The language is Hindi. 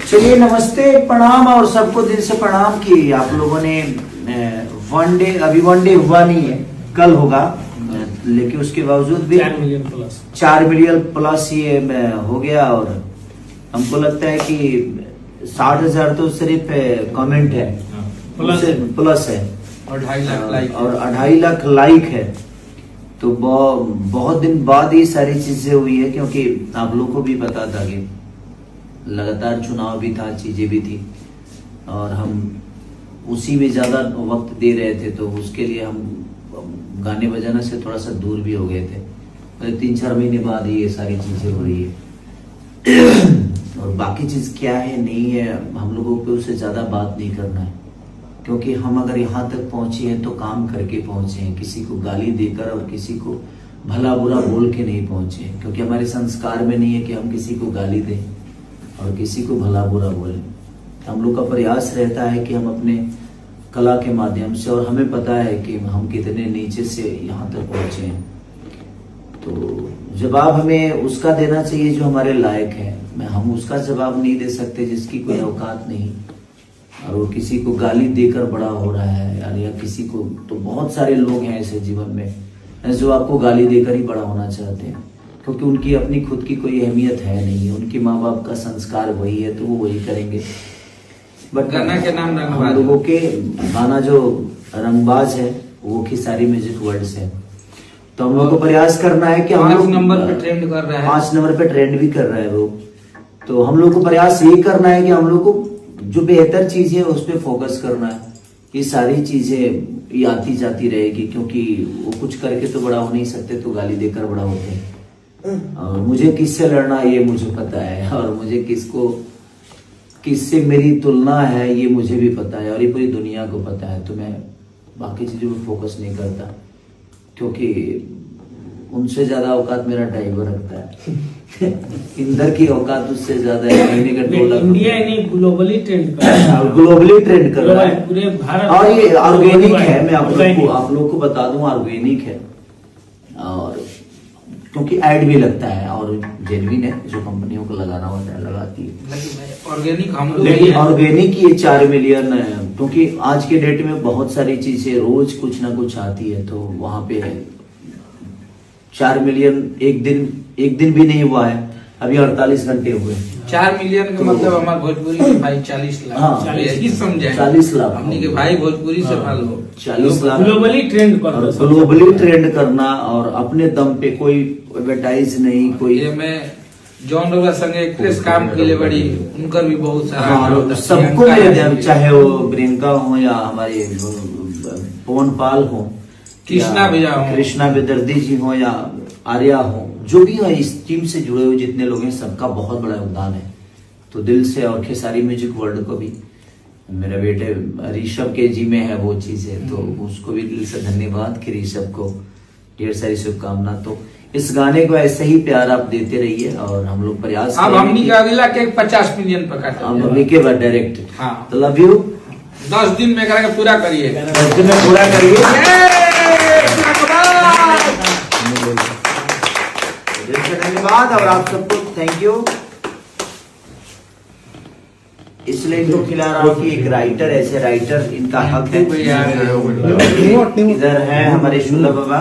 चलिए, नमस्ते, प्रणाम और सबको दिल से प्रणाम कि आप लोगों ने अभी वनडे हुआ नहीं है, कल होगा, लेकिन उसके बावजूद भी 4 मिलियन प्लस ये हो गया। और हमको लगता है कि 60,000 तो सिर्फ कमेंट है, प्लस है, और 2.5 लाख लाइक है। तो बहुत दिन बाद ये सारी चीजें हुई है, क्योंकि आप लोगों को भी पता था कि लगातार चुनाव भी था, चीजें भी थी, और हम उसी में ज्यादा वक्त दे रहे थे, तो उसके लिए हम गाने बजाना से थोड़ा सा दूर भी हो गए थे। 3-4 महीने बाद ये सारी चीजें हो रही है। और बाकी चीज क्या है नहीं है, हम लोगों को उससे ज्यादा बात नहीं करना है, क्योंकि हम अगर यहाँ तक पहुंचे हैं तो काम करके पहुंचे हैं, किसी को गाली देकर और किसी को भला बुरा बोल के नहीं पहुंचे, क्योंकि हमारे संस्कार में नहीं है कि हम किसी को गाली दें और किसी को भला बुरा बोलें। हम लोग का प्रयास रहता है कि हम अपने कला के माध्यम से, और हमें पता है कि हम कितने नीचे से यहाँ तक पहुंचे हैं, तो जवाब हमें उसका देना चाहिए जो हमारे लायक है। हम उसका जवाब नहीं दे सकते जिसकी कोई औकात नहीं, और वो किसी को गाली देकर बड़ा हो रहा है यार, या किसी को, तो बहुत सारे लोग हैं ऐसे जीवन में जो आपको गाली देकर ही बड़ा होना चाहते हैं, क्योंकि उनकी अपनी खुद की कोई अहमियत है नहीं, उनके माँ बाप का संस्कार वही है तो वो वही करेंगे। बट गाना के नाम हम लोगों के गाना जो रंगबाज है वो खिसारी म्यूजिक वर्ल्ड है, तो हम लोग को प्रयास करना है कि हम 5 नंबर पे ट्रेंड कर रहा है, 5 नंबर पे ट्रेंड भी कर रहा है वो। तो हम लोग को प्रयास यही करना है कि हम लोग को जो बेहतर चीज है उस पर फोकस करना है। ये सारी चीजें ये आती जाती रहेगी, क्योंकि वो कुछ करके तो बड़ा हो नहीं सकते, तो गाली देकर बड़ा होते हैं। और मुझे किससे लड़ना ये मुझे पता है, और मुझे किससे मेरी तुलना है ये मुझे भी पता है, और ये पूरी दुनिया को पता है। तो मैं बाकी चीजों पर फोकस नहीं करता, क्योंकि उनसे ज्यादा औकात मेरा ड्राइवर रखता है। इंदर की औकात उससे ज्यादा है, महीने का 2 लाख। इंडिया नहीं, ग्लोबली ट्रेंड कर रहा है, ग्लोबली ट्रेंड कर रहा है पूरे भारत। और ये ऑर्गेनिक है, मैं आप लोग को बता दूं, ऑर्गेनिक है, और क्योंकि ऐड भी लगता है और जेन्युइन है, जो कंपनियों को लगाना होता है लगाती है। ऑर्गेनिक हम लोग, लेकिन ऑर्गेनिक ये 4 मिलियन है, क्योंकि आज के डेट में बहुत सारी चीजें रोज कुछ ना कुछ आती है, तो वहां पे 4 मिलियन एक दिन भी नहीं हुआ है, अभी 48 घंटे हुए। 4 मिलियन का मतलब हमारे भोजपुरी के भाई 40 लाख। हाँ, 40 लाख हमने के भाई भोजपुरी से फल हो 40 लाख। ग्लोबली ट्रेंड करना, ग्लोबली ट्रेंड करना, और अपने दम पे कोई एडवर्टाइज नहीं, कोई ये मैं जॉन रोगा संग एक्ट्रेस काम के लिए बड़ी, उनका भी बहुत सारा। हाँ, सबको ले जाए, चाहे वो प्रियंका हो या हमारे पवन पाल हो, कृष्णा बेदर्दी जी हो या आर्या हो, जो भी है इस टीम से जुड़े हुए जितने लोग हैं, सबका बहुत बड़ा योगदान है। तो दिल से, और खेसारी म्यूजिक वर्ल्ड को भी, मेरे बेटे ऋषभ के जी में है वो चीजें, तो उसको भी दिल से धन्यवाद कि ऋषभ को ढेर सारी शुभकामना। तो इस गाने को ऐसे ही प्यार आप देते रहिए, और हम लोग प्रयास अब हमनी का अगला के 50 मिलियन पर काट, अब अभी के बाद डायरेक्ट। हाँ, तो लव यू। 10 दिन में करके पूरा करिए, 10 दिन में पूरा करिए। धन्यवाद, और आप सबको थैंक यू। इसलिए इनको खिला रहा हूँ कि एक राइटर, ऐसे राइटर इनका हक है। इधर है हमारे शुल्ला बाबा।